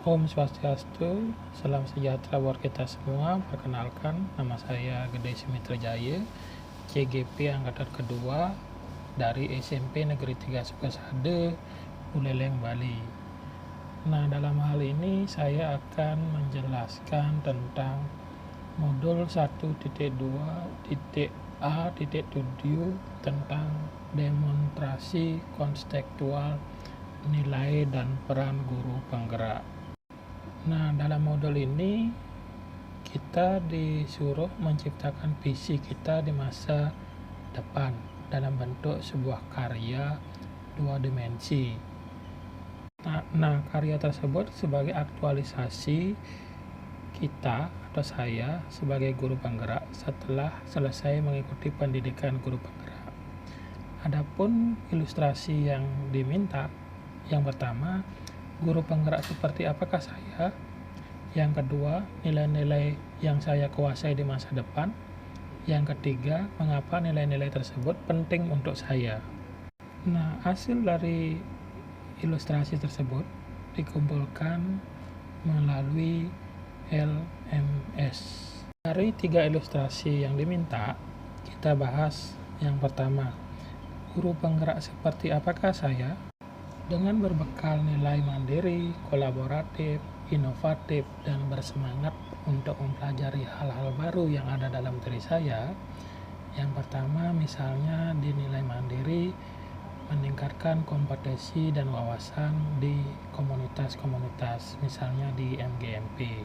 Om Swastiastu, salam sejahtera buat kita semua. Perkenalkan, nama saya Gede Simitra Jaya, CGP Angkatan Kedua dari SMP Negeri 3 Sukasade, Buleleng, Bali. Nah, dalam hal ini saya akan menjelaskan tentang modul 1.2.A.7 tentang demonstrasi konstekstual nilai dan peran guru penggerak. Nah, dalam modul ini kita disuruh menciptakan visi kita di masa depan dalam bentuk sebuah karya 2 dimensi. Nah, karya tersebut sebagai aktualisasi kita atau saya sebagai guru penggerak setelah selesai mengikuti pendidikan guru penggerak. Adapun ilustrasi yang diminta, yang pertama, guru penggerak seperti apakah saya? Yang kedua, nilai-nilai yang saya kuasai di masa depan. Yang ketiga, mengapa nilai-nilai tersebut penting untuk saya. Nah, hasil dari ilustrasi tersebut dikumpulkan melalui LMS. Dari 3 ilustrasi yang diminta, kita bahas yang pertama, guru penggerak seperti apakah saya? Dengan berbekal nilai mandiri, kolaboratif, inovatif, dan bersemangat untuk mempelajari hal-hal baru yang ada dalam diri saya. Yang pertama, misalnya di nilai mandiri, meningkatkan kompetensi dan wawasan di komunitas-komunitas, misalnya di MGMP.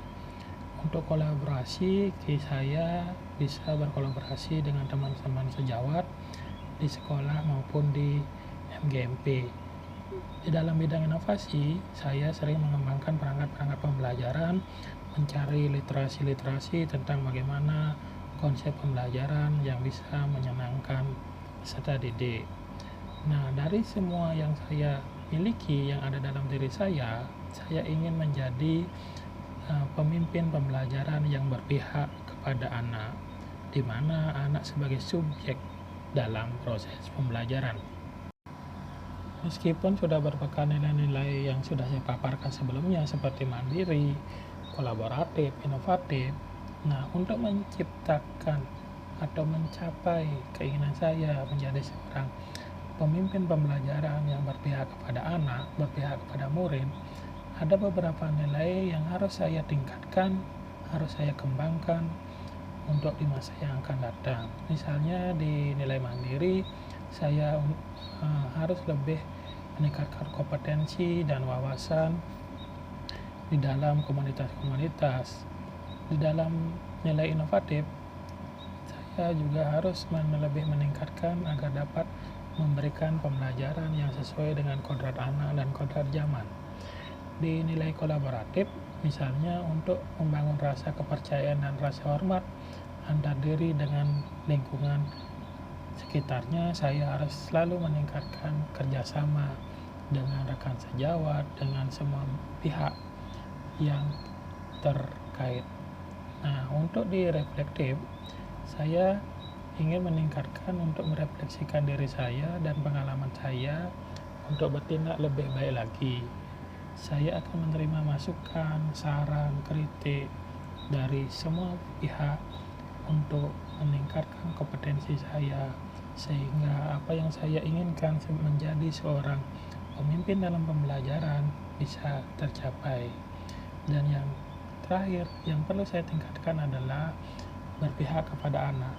Untuk kolaborasi, saya bisa berkolaborasi dengan teman-teman sejawat di sekolah maupun di MGMP. Di dalam bidang inovasi, saya sering mengembangkan perangkat-perangkat pembelajaran, mencari literasi-literasi tentang bagaimana konsep pembelajaran yang bisa menyenangkan peserta didik. Nah, dari semua yang saya miliki yang ada dalam diri saya ingin menjadi pemimpin pembelajaran yang berpihak kepada anak, di mana anak sebagai subjek dalam proses pembelajaran. Meskipun sudah berbekal nilai-nilai yang sudah saya paparkan sebelumnya seperti mandiri, kolaboratif, inovatif, nah, untuk menciptakan atau mencapai keinginan saya menjadi seorang pemimpin pembelajaran yang berpihak kepada anak, berpihak kepada murid, ada beberapa nilai yang harus saya tingkatkan, harus saya kembangkan untuk di masa yang akan datang. Misalnya di nilai mandiri, saya harus lebih meningkatkan kompetensi dan wawasan di dalam komunitas-komunitas. Di dalam nilai inovatif, saya juga harus lebih meningkatkan agar dapat memberikan pembelajaran yang sesuai dengan kodrat anak dan kodrat zaman. Di nilai kolaboratif, misalnya untuk membangun rasa kepercayaan dan rasa hormat antar diri dengan lingkungan sekitarnya, saya harus selalu meningkatkan kerjasama dengan rekan sejawat, dengan semua pihak yang terkait. Nah, untuk di reflektif, saya ingin meningkatkan untuk merefleksikan diri saya dan pengalaman saya untuk bertindak lebih baik lagi. Saya akan menerima masukan, saran, kritik dari semua pihak untuk meningkatkan kompetensi saya, sehingga apa yang saya inginkan menjadi seorang pemimpin dalam pembelajaran bisa tercapai. Dan yang terakhir yang perlu saya tingkatkan adalah berpihak kepada anak,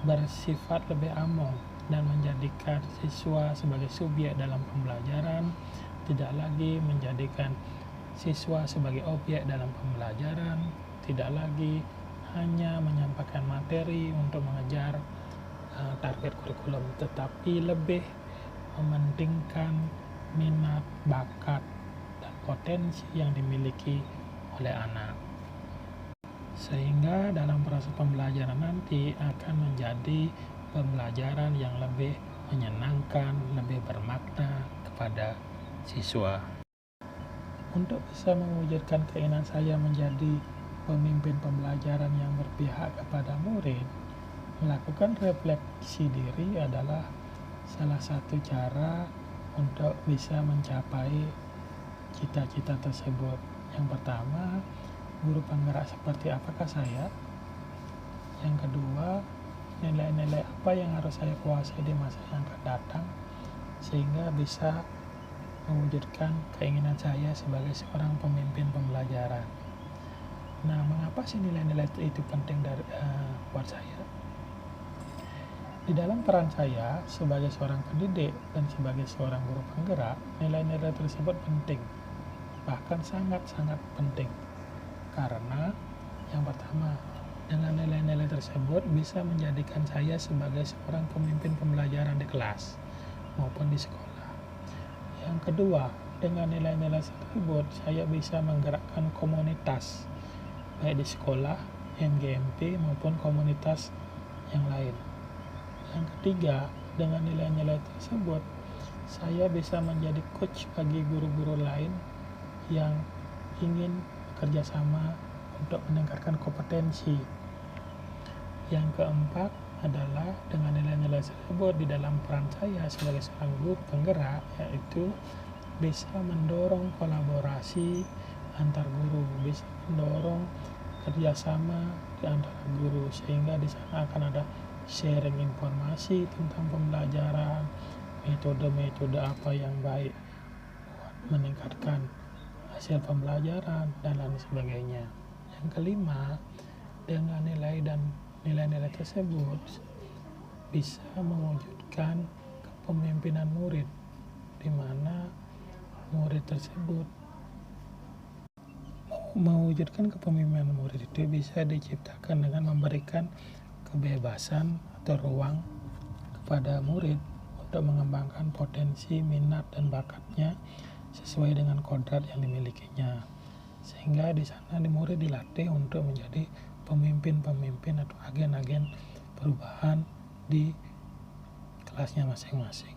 bersifat lebih among dan menjadikan siswa sebagai subjek dalam pembelajaran, tidak lagi menjadikan siswa sebagai objek dalam pembelajaran, tidak lagi hanya menyampaikan materi untuk mengejar target kurikulum, tetapi lebih mementingkan minat, bakat, dan potensi yang dimiliki oleh anak, sehingga dalam proses pembelajaran nanti akan menjadi pembelajaran yang lebih menyenangkan, lebih bermakna kepada siswa. Untuk bisa mewujudkan keinginan saya menjadi pemimpin pembelajaran yang berpihak kepada murid, melakukan refleksi diri adalah salah satu cara untuk bisa mencapai cita-cita tersebut. Yang pertama, guru penggerak seperti apakah saya? Yang kedua, nilai-nilai apa yang harus saya kuasai di masa yang akan datang sehingga bisa mewujudkan keinginan saya sebagai seorang pemimpin pembelajaran. Nah, mengapa sih nilai-nilai itu penting buat saya? Di dalam peran saya sebagai seorang pendidik dan sebagai seorang guru penggerak, nilai-nilai tersebut penting, bahkan sangat-sangat penting. Karena yang pertama, dengan nilai-nilai tersebut bisa menjadikan saya sebagai seorang pemimpin pembelajaran di kelas maupun di sekolah. Yang kedua, dengan nilai-nilai tersebut saya bisa menggerakkan komunitas, baik di sekolah, MGMP maupun komunitas yang lain. Yang ketiga, dengan nilai-nilai tersebut saya bisa menjadi coach bagi guru-guru lain yang ingin bekerjasama untuk meningkatkan kompetensi. Yang keempat adalah dengan nilai-nilai tersebut di dalam peran saya sebagai seorang guru penggerak, yaitu bisa mendorong kolaborasi antar guru, bisa mendorong kerjasama di antara guru, sehingga di sana akan ada sharing informasi tentang pembelajaran, metode-metode apa yang baik buat meningkatkan hasil pembelajaran dan lain sebagainya. Yang kelima, dengan nilai-nilai tersebut bisa mewujudkan kepemimpinan murid, di mana murid tersebut mewujudkan kepemimpinan murid itu bisa diciptakan dengan memberikan kebebasan atau ruang kepada murid untuk mengembangkan potensi, minat, dan bakatnya sesuai dengan kodrat yang dimilikinya, sehingga di sana murid dilatih untuk menjadi pemimpin-pemimpin atau agen-agen perubahan di kelasnya masing-masing.